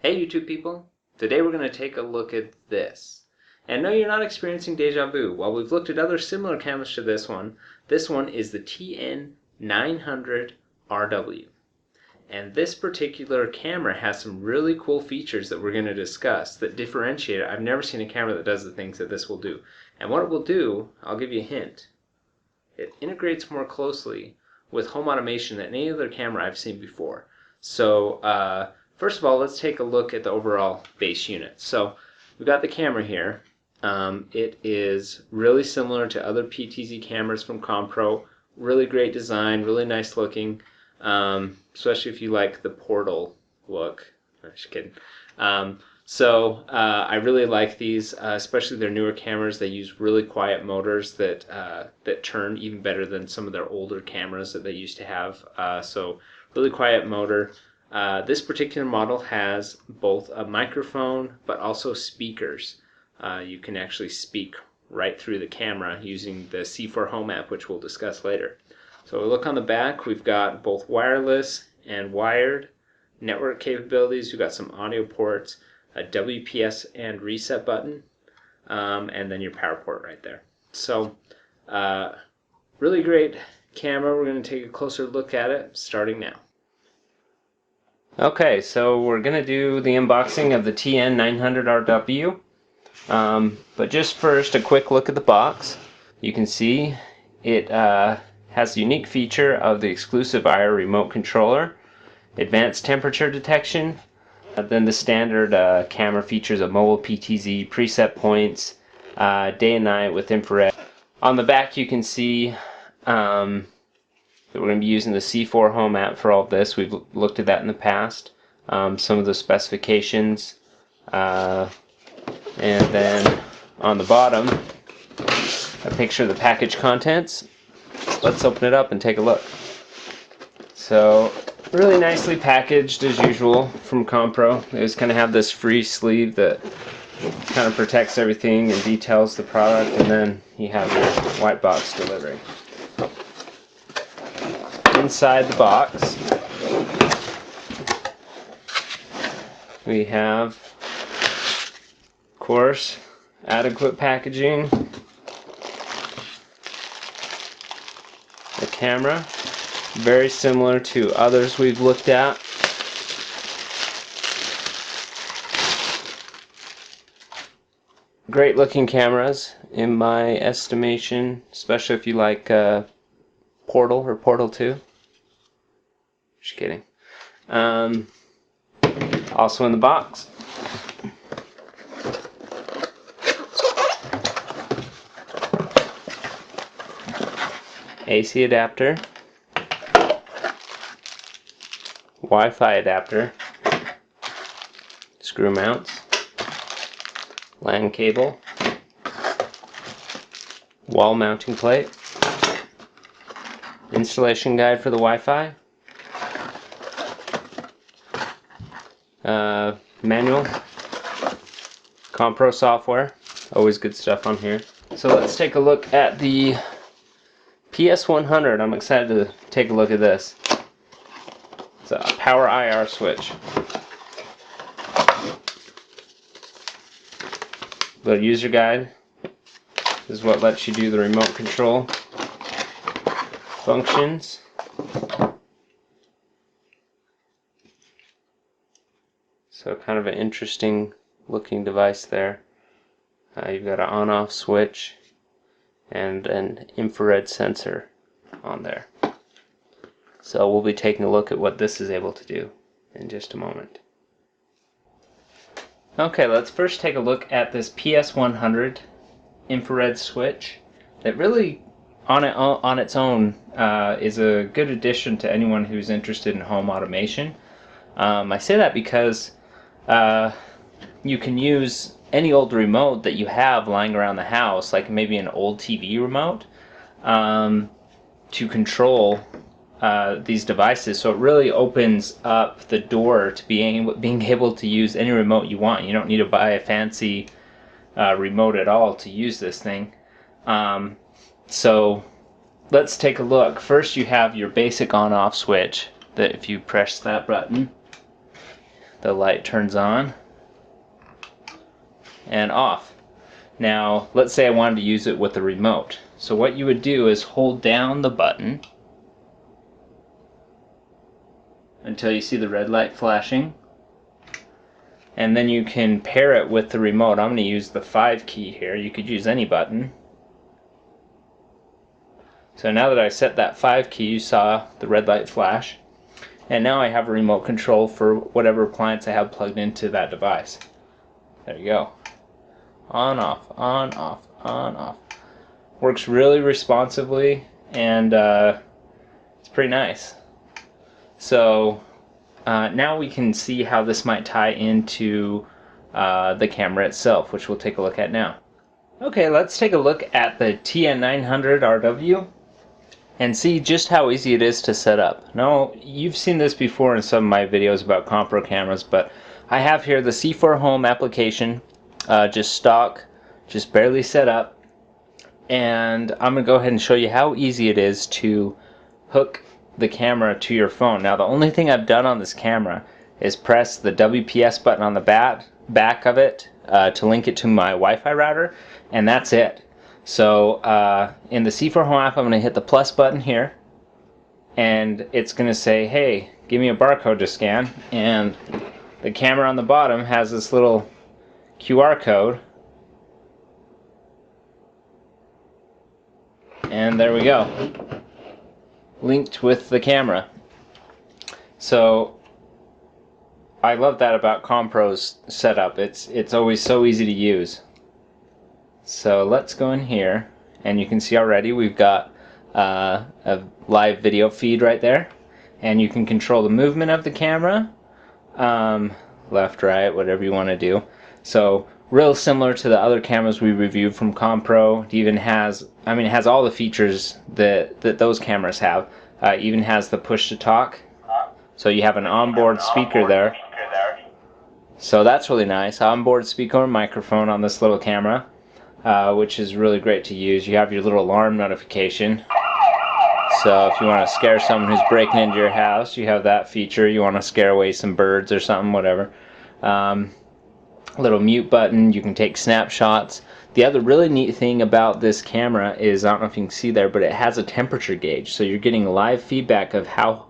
Hey YouTube people, today we're going to take a look at this. And no, you're not experiencing deja vu. While we've looked at other similar cameras to this one is the TN900RW. And this particular camera has some really cool features that we're going to discuss that differentiate it. I've never seen a camera that does the things that this will do. And what it will do, I'll give you a hint, it integrates more closely with home automation than any other camera I've seen before. So, first of all, let's take a look at the overall base unit. So we've got the camera here. It is really similar to other PTZ cameras from Compro. Really great design, really nice looking, especially if you like the portal look. I'm just kidding. I really like these, especially their newer cameras. They use really quiet motors that turn even better than some of their older cameras that they used to have. So really quiet motor. This particular model has both a microphone but also speakers. You can actually speak right through the camera using the C4 Home app, which we'll discuss later. So we look on the back, we've got both wireless and wired network capabilities. We've got some audio ports, a WPS and reset button, and then your power port right there. So really great camera. We're going to take a closer look at it starting now. Okay, so we're going to do the unboxing of the TN900RW. But just first, a quick look at the box. You can see it has the unique feature of the exclusive IR remote controller, advanced temperature detection, then the standard camera features of mobile PTZ, preset points, day and night with infrared. On the back you can see that we're going to be using the C4 Home app for all of this. We've looked at that in the past. Some of the specifications. And then on the bottom, a picture of the package contents. Let's open it up and take a look. So, really nicely packaged as usual from Compro. They just kind of have this free sleeve that kind of protects everything and details the product, and then you have your white box delivery. Inside the box, we have, of course, adequate packaging, the camera, very similar to others we've looked at. Great looking cameras in my estimation, especially if you like Portal or Portal 2. Just kidding. Also in the box, AC adapter, Wi-Fi adapter, screw mounts, LAN cable, wall mounting plate, installation guide for the Wi-Fi, manual, Compro software, always good stuff on here. So let's take a look at the PS100. I'm excited to take a look at this. It's a power IR switch. The user guide is what lets you do the remote control functions. So kind of an interesting looking device there. You've got an on-off switch and an infrared sensor on there. So we'll be taking a look at what this is able to do in just a moment. Okay, let's first take a look at this PS100 infrared switch that really on its own is a good addition to anyone who's interested in home automation. I say that because you can use any old remote that you have lying around the house, like maybe an old TV remote, to control these devices. So it really opens up the door to being able to use any remote you want. You don't need to buy a fancy remote at all to use this thing. So let's take a look. First you have your basic on-off switch that if you press that button, the light turns on and off. Now, let's say I wanted to use it with the remote. So what you would do is hold down the button until you see the red light flashing, and then you can pair it with the remote. I'm going to use the 5 key here. You could use any button. So now that I set that 5 key, you saw the red light flash, and now I have a remote control for whatever appliance I have plugged into that device. There you go. On, off, on, off, on, off. Works really responsively, and it's pretty nice. So now we can see how this might tie into the camera itself, which we'll take a look at now. Okay, let's take a look at the TN900RW and see just how easy it is to set up. Now, you've seen this before in some of my videos about Compro cameras, but I have here the C4 Home application, just stock, just barely set up, and I'm going to go ahead and show you how easy it is to hook the camera to your phone. Now, the only thing I've done on this camera is press the WPS button on the back of it to link it to my Wi-Fi router, and that's it. So in the C4 Home app, I'm going to hit the plus button here, and it's going to say, hey, give me a barcode to scan, and the camera on the bottom has this little QR code, and there we go, linked with the camera. So I love that about Compro's setup. It's always so easy to use. So let's go in here, and you can see already we've got a live video feed right there, and you can control the movement of the camera, left, right, whatever you want to do. So real similar to the other cameras we reviewed from Compro. It even has, I mean, it has all the features that those cameras have. Even has the push to talk, so you have an onboard speaker there. So that's really nice. Onboard speaker and microphone on this little camera, which is really great to use. You have your little alarm notification. So if you want to scare someone who's breaking into your house, you have that feature. You want to scare away some birds or something, whatever. Little mute button. You can take snapshots. The other really neat thing about this camera is, I don't know if you can see there, but it has a temperature gauge. So you're getting live feedback of how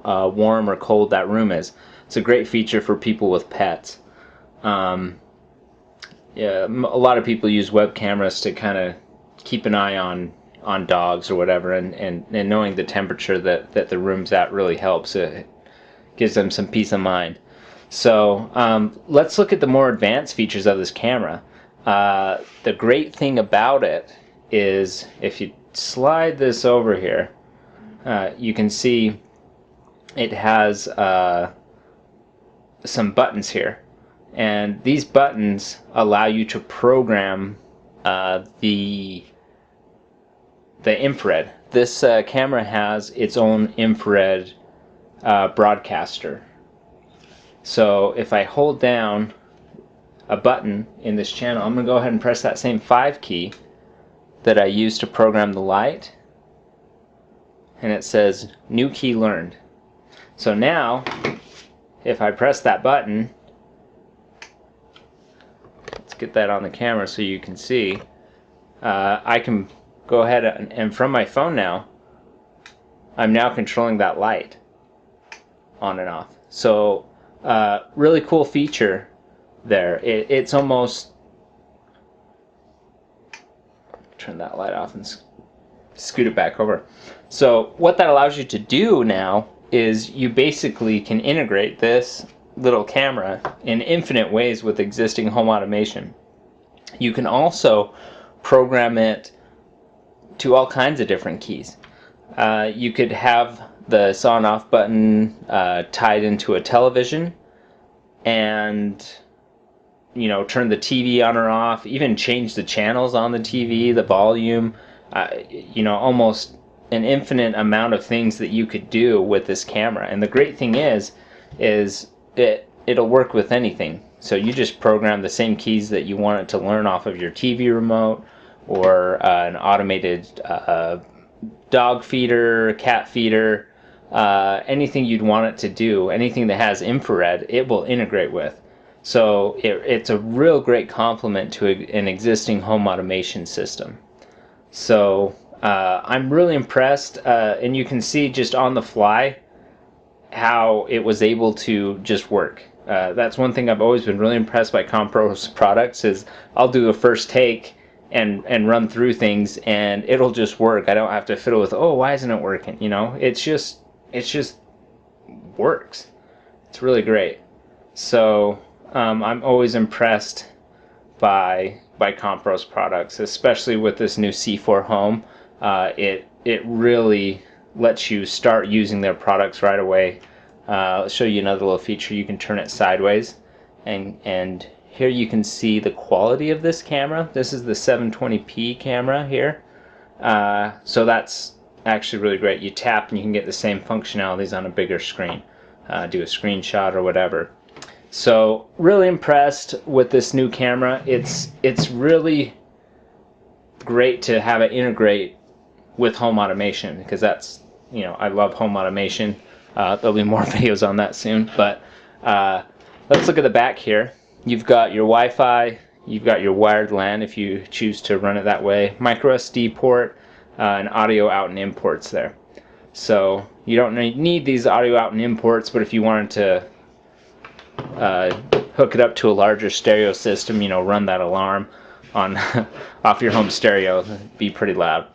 warm or cold that room is. It's a great feature for people with pets. Yeah, a lot of people use web cameras to kind of keep an eye on dogs or whatever, and knowing the temperature that the room's at really helps. It gives them some peace of mind. So let's look at the more advanced features of this camera. The great thing about it is if you slide this over here, you can see it has some buttons here, and these buttons allow you to program the infrared. This camera has its own infrared broadcaster. So if I hold down a button in this channel, I'm going to go ahead and press that same 5 key that I used to program the light, and it says new key learned. So now if I press that button, let's get that on the camera so you can see, I can go ahead and from my phone now, I'm now controlling that light on and off. So really cool feature there. It's almost, turn that light off and scoot it back over. So what that allows you to do now is you basically can integrate this little camera in infinite ways with existing home automation. You can also program it to all kinds of different keys. You could have the on off button tied into a television, and turn the TV on or off, even change the channels on the TV, the volume, almost an infinite amount of things that you could do with this camera. And the great thing is it'll work with anything. So you just program the same keys that you want it to learn off of your TV remote, or an automated dog feeder, cat feeder, anything you'd want it to do, anything that has infrared, it will integrate with. So it's a real great complement to an existing home automation system. So I'm really impressed, and you can see just on the fly how it was able to just work. That's one thing I've always been really impressed by Compro's products is I'll do a first take and run through things and it'll just work. I don't have to fiddle with, oh, why isn't it working? You know, it's just works. It's really great. So I'm always impressed by Compro's products, especially with this new C4 Home. It really lets you start using their products right away. I'll show you another little feature. You can turn it sideways, and here you can see the quality of this camera. This is the 720p camera here. So that's actually really great. You tap and you can get the same functionalities on a bigger screen. Do a screenshot or whatever. So really impressed with this new camera. It's really great to have it integrate with home automation, because that's, you know, I love home automation. There'll be more videos on that soon, but let's look at the back here. You've got your Wi-Fi, you've got your wired LAN if you choose to run it that way, micro SD port, and audio out and in ports there. So you don't need these audio out and in ports, but if you wanted to hook it up to a larger stereo system, you know, run that alarm on off your home stereo, it'd be pretty loud.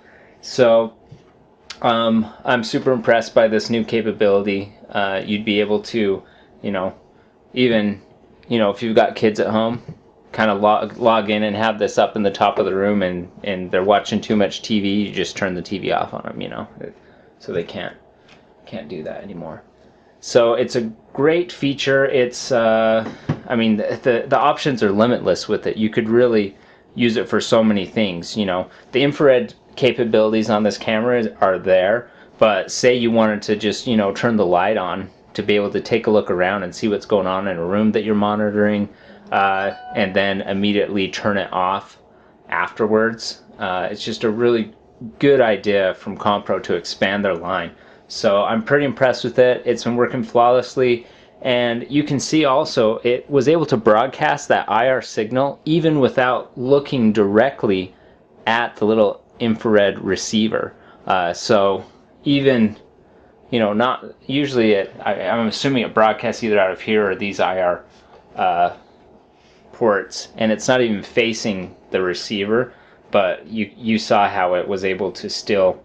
So I'm super impressed by this new capability. You'd be able to, you know, even, you know, if you've got kids at home, kind of log in and have this up in the top of the room, and they're watching too much TV, you just turn the TV off on them, you know, so they can't do that anymore. So it's a great feature. It's I mean, the options are limitless with it. You could really use it for so many things. You know, the infrared capabilities on this camera are there, but say you wanted to just, you know, turn the light on to be able to take a look around and see what's going on in a room that you're monitoring, and then immediately turn it off afterwards. It's just a really good idea from Compro to expand their line. So I'm pretty impressed with it. It's been working flawlessly, and you can see also it was able to broadcast that IR signal even without looking directly at the little infrared receiver. So even, you know, not usually I'm assuming it broadcasts either out of here or these IR ports, and it's not even facing the receiver, but you saw how it was able to still,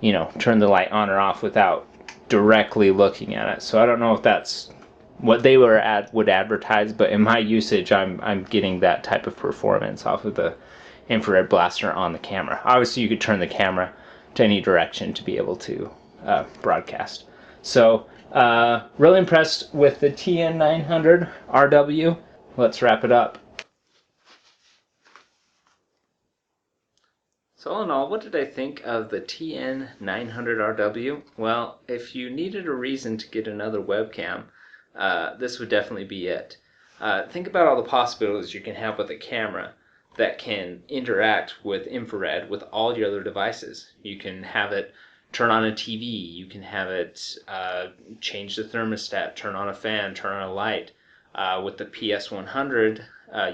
you know, turn the light on or off without directly looking at it. So I don't know if that's what they would advertise, but in my usage, I'm getting that type of performance off of the infrared blaster on the camera. Obviously, you could turn the camera to any direction to be able to broadcast. So really impressed with the TN900RW. Let's wrap it up. So all in all, what did I think of the TN900RW? Well, if you needed a reason to get another webcam, this would definitely be it. Think about all the possibilities you can have with a camera that can interact with infrared with all your other devices. You can have it turn on a TV, you can have it change the thermostat, turn on a fan, turn on a light. With the PS100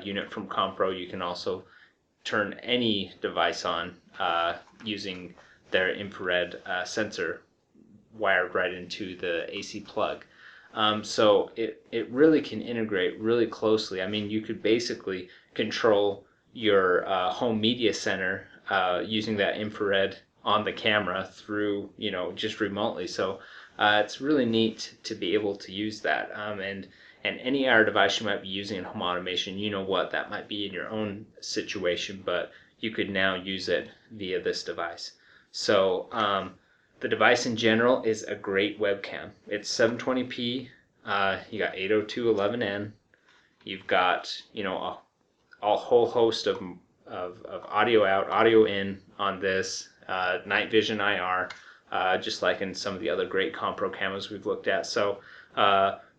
unit from Compro, you can also turn any device on using their infrared sensor wired right into the AC plug. So it really can integrate really closely. I mean, you could basically control your home media center using that infrared on the camera through, you know, just remotely. So it's really neat to be able to use that. And any IR device you might be using in home automation, you know what, that might be in your own situation, but you could now use it via this device. So the device in general is a great webcam. It's 720p. You got 802.11n. You've got, you know, a whole host of audio out, audio in on this. Night vision IR, just like in some of the other great Compro cameras we've looked at. So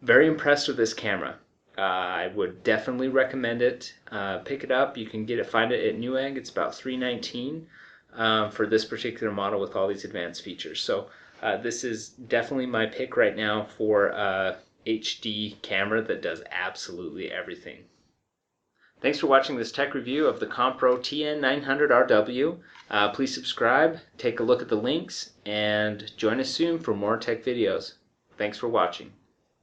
very impressed with this camera. I would definitely recommend it. Pick it up. You can find it at Newegg. It's about $319 for this particular model with all these advanced features. So This is definitely my pick right now for a HD camera that does absolutely everything. Thanks for watching this tech review of the Compro TN900RW. Please subscribe, take a look at the links, and join us soon for more tech videos. Thanks for watching.